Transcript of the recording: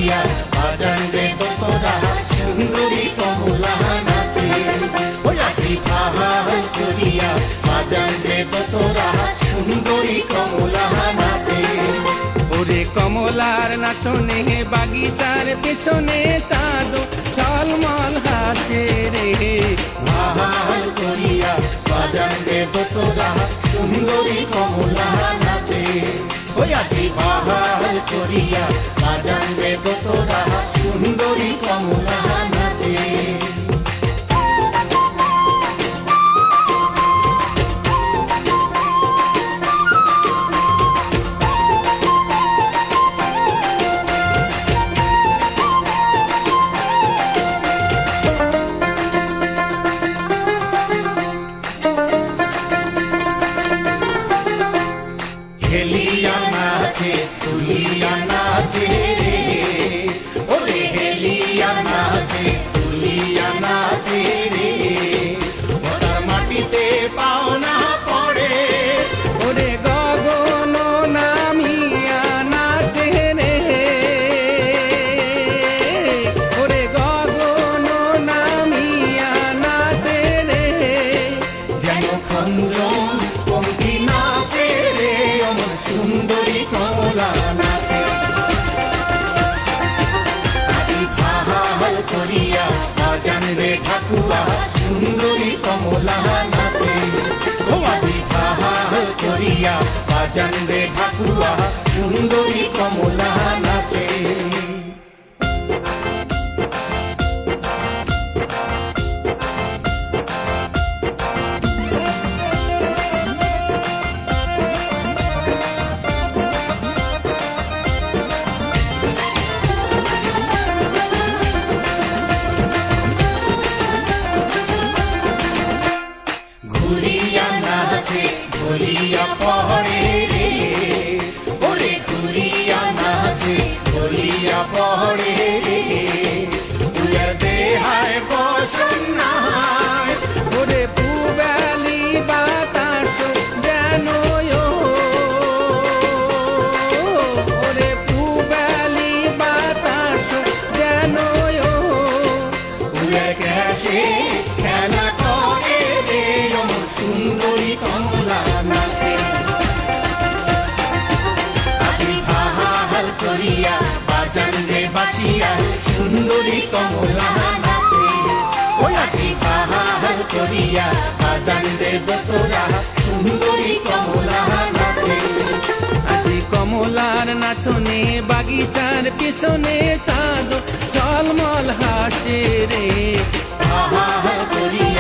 করিয়া বাজান রে তোরা সুন্দরী কমলা নাচে। ওই আজি ভাহাল করিয়া বাজান রে তোরা সুন্দরী কমলা নাচে। ওরে কমলার নাচনে বাগিচার পেছনে চাঁদ ঝলমল হাসে রে। ভাহাল করিয়া বাজান রে তোরা সুন্দরী কমলা নাচে। ওই আজি ভাহাল করিয়া বাজান রে তোরা সুন্দরী কমলা নাচে। হেলিয়া নাচে তুলিয়া নাচে রে। ওরে হেলিয়া নাচে তুলিয়া নাচে রে। ওটার মাটিতে পাও না পড়ে। ওরে গগন নামিয়া নাচে রে। ওরে গগন নামিয়া নাচে রে। যেন খঞ্জন পঙ্কি নাচে রে। অমন সুন্দরী কমলা নাচে। আজি ভাহাল করিয়া বাজান রে ঠাকুয়া সুন্দরী কমলা নাচে। ও আজি ভাহাল করিয়া বাজান রে ঠাকুয়া সুন্দরী কমলা নাচে। ঘুরিয়া নাচে ঘুরিয়া পহরে রে। ওরে ঘুরিয়া নাচে ঘুরিয়া পহরে রে। উয়ার দেহায় বসন নাই। ওরে পুবালি বাতাস যেন ওরে পুবালি বাতাস যেন উয়ার ক্যাশে খেলা করে রে। অমন সুন্দরী কমলা নাচে। আজি ভাহাল করিয়া বাজান রে বাসিয়া সুন্দরী কমলা নাচে। ওই আজি ভাহাল করিয়া বাজান রে তোরা সুন্দরী কমলা নাচে। আজি কমলার নাচনে বাগিচার পেছনে চাঁদ ঝলমল হাসে রে। ভাহাল করিয়া